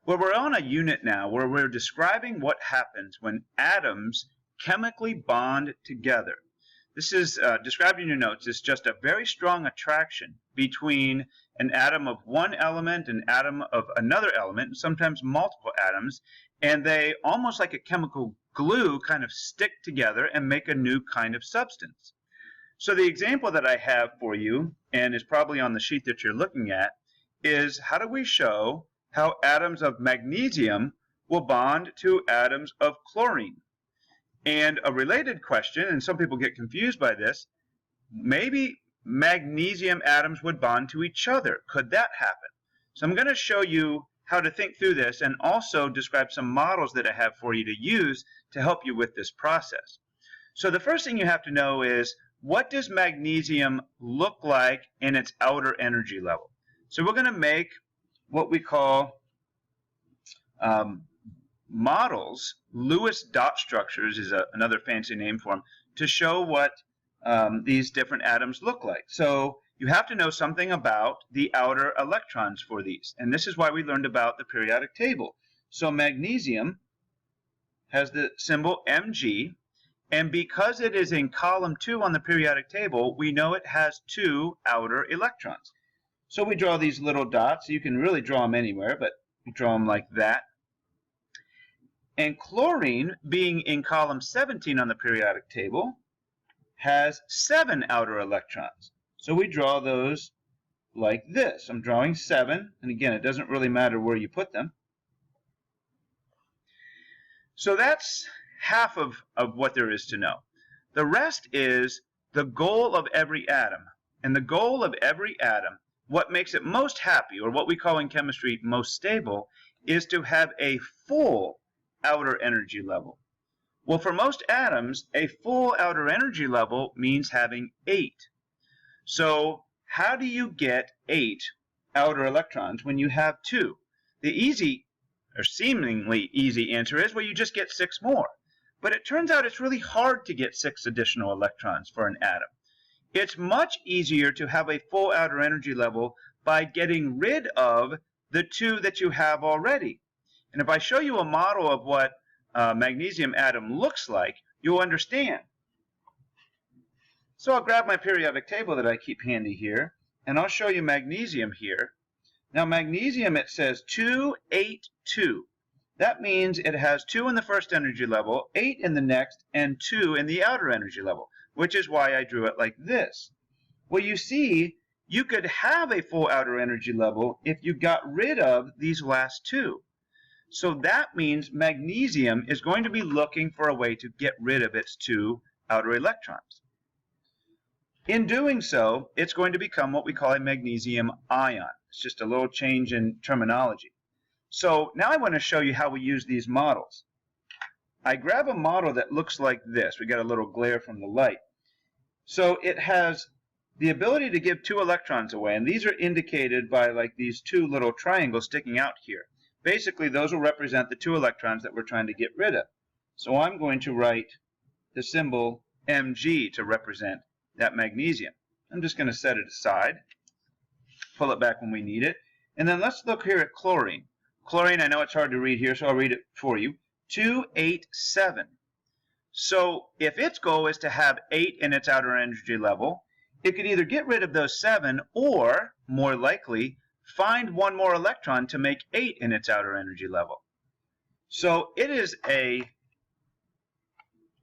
Well, we're on a unit now where we're describing what happens when atoms chemically bond together. This is described in your notes as just a very strong attraction between an atom of one element and an atom of another element, and sometimes multiple atoms, and they, almost like a chemical glue, kind of stick together and make a new kind of substance. So the example that I have for you, and is probably on the sheet that you're looking at, is how do we show how atoms of magnesium will bond to atoms of chlorine? And a related question, and some people get confused by this, maybe magnesium atoms would bond to each other. Could that happen? So I'm going to show you how to think through this and also describe some models that I have for you to use to help you with this process. So the first thing you have to know is, what does magnesium look like in its outer energy level? So we're going to make what we call models. Lewis dot structures is another fancy name for them, to show what these different atoms look like. So you have to know something about the outer electrons for these, and this is why we learned about the periodic table. So magnesium has the symbol Mg, and because it is in column 2 on the periodic table, we know it has 2 outer electrons. So we draw these little dots. You can really draw them anywhere, but we draw them like that. And chlorine, being in column 17 on the periodic table, has 7 outer electrons. So we draw those like this. I'm drawing 7, and again, it doesn't really matter where you put them. So that's half of what there is to know. The rest is the goal of every atom. And the goal of every atom, what makes it most happy, or what we call in chemistry most stable, is to have a full outer energy level. Well, for most atoms, a full outer energy level means having 8. So how do you get 8 outer electrons when you have 2? The easy, or seemingly easy answer is, well, you just get 6 more. But it turns out it's really hard to get 6 additional electrons for an atom. It's much easier to have a full outer energy level by getting rid of the 2 that you have already. And if I show you a model of what a magnesium atom looks like, you'll understand. So I'll grab my periodic table that I keep handy here, and I'll show you magnesium here. Now magnesium, it says 2, 8, 2. That means it has 2 in the first energy level, 8 in the next, and 2 in the outer energy level, which is why I drew it like this. Well, you see, you could have a full outer energy level if you got rid of these last 2. So that means magnesium is going to be looking for a way to get rid of its 2 outer electrons. In doing so, it's going to become what we call a magnesium ion. It's just a little change in terminology. So now I want to show you how we use these models. I grab a model that looks like this. We got a little glare from the light. So it has the ability to give 2 electrons away, and these are indicated by like these 2 little triangles sticking out here. Basically, those will represent the 2 electrons that we're trying to get rid of. So I'm going to write the symbol Mg to represent that magnesium. I'm just going to set it aside, pull it back when we need it. And then let's look here at chlorine. Chlorine, I know it's hard to read here, so I'll read it for you. 2, 8, 7. So if its goal is to have 8 in its outer energy level, it could either get rid of those 7 or, more likely, find 1 more electron to make 8 in its outer energy level. So it is a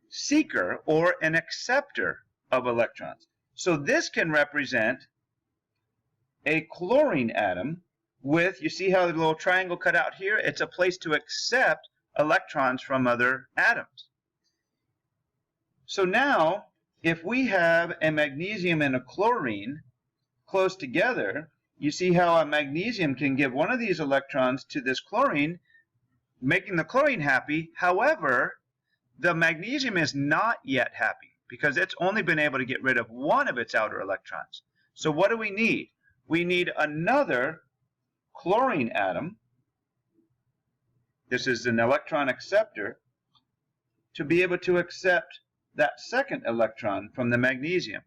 seeker or an acceptor of electrons. So this can represent a chlorine atom with, you see how the little triangle cut out here? It's a place to accept electrons from other atoms. So now, if we have a magnesium and a chlorine close together, you see how a magnesium can give 1 of these electrons to this chlorine, making the chlorine happy. However, the magnesium is not yet happy because it's only been able to get rid of 1 of its outer electrons. So what do we need? We need another chlorine atom. This is an electron acceptor, to be able to accept that second electron from the magnesium.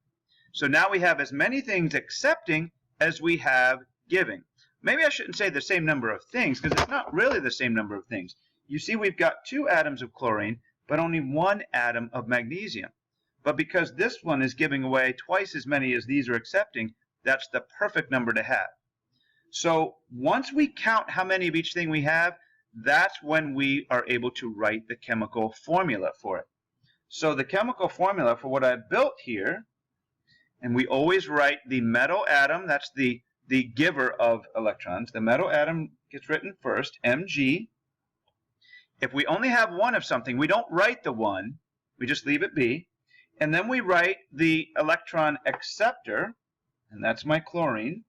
So now we have as many things accepting as we have giving. maybe I shouldn't say the same number of things, because it's not really the same number of things. You see, we've got 2 atoms of chlorine, but only 1 atom of magnesium. But because this one is giving away twice as many as these are accepting, that's the perfect number to have. So once we count how many of each thing we have, that's when we are able to write the chemical formula for it. So the chemical formula for what I've built here, and we always write the metal atom, that's the giver of electrons. The metal atom gets written first, Mg. If we only have 1 of something, we don't write the 1, we just leave it be. And then we write the electron acceptor, and that's my chlorine,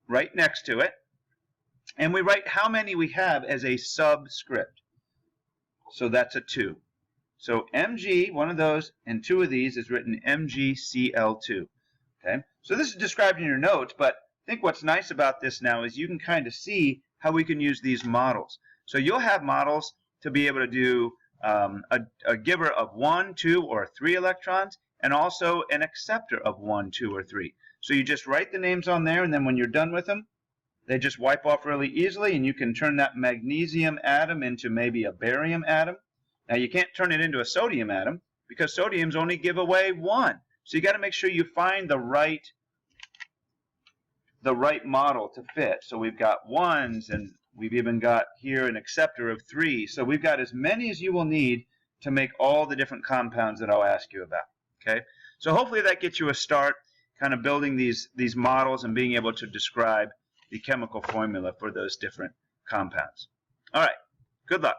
right next to it. And we write how many we have as a subscript. So that's a 2. So Mg, one of those, and 2 of these is written MgCl2. Okay? So this is described in your notes, but I think what's nice about this now is you can kind of see how we can use these models. So you'll have models to be able to do a giver of 1, 2, or 3 electrons, and also an acceptor of 1, 2, or 3. So you just write the names on there, and then when you're done with them, they just wipe off really easily, and you can turn that magnesium atom into maybe a barium atom. Now you can't turn it into a sodium atom because sodiums only give away 1. So you got to make sure you find the right model to fit. So we've got 1s, and we've even got here an acceptor of 3. So we've got as many as you will need to make all the different compounds that I'll ask you about. Okay? So hopefully that gets you a start kind of building these models and being able to describe the chemical formula for those different compounds. All right. Good luck.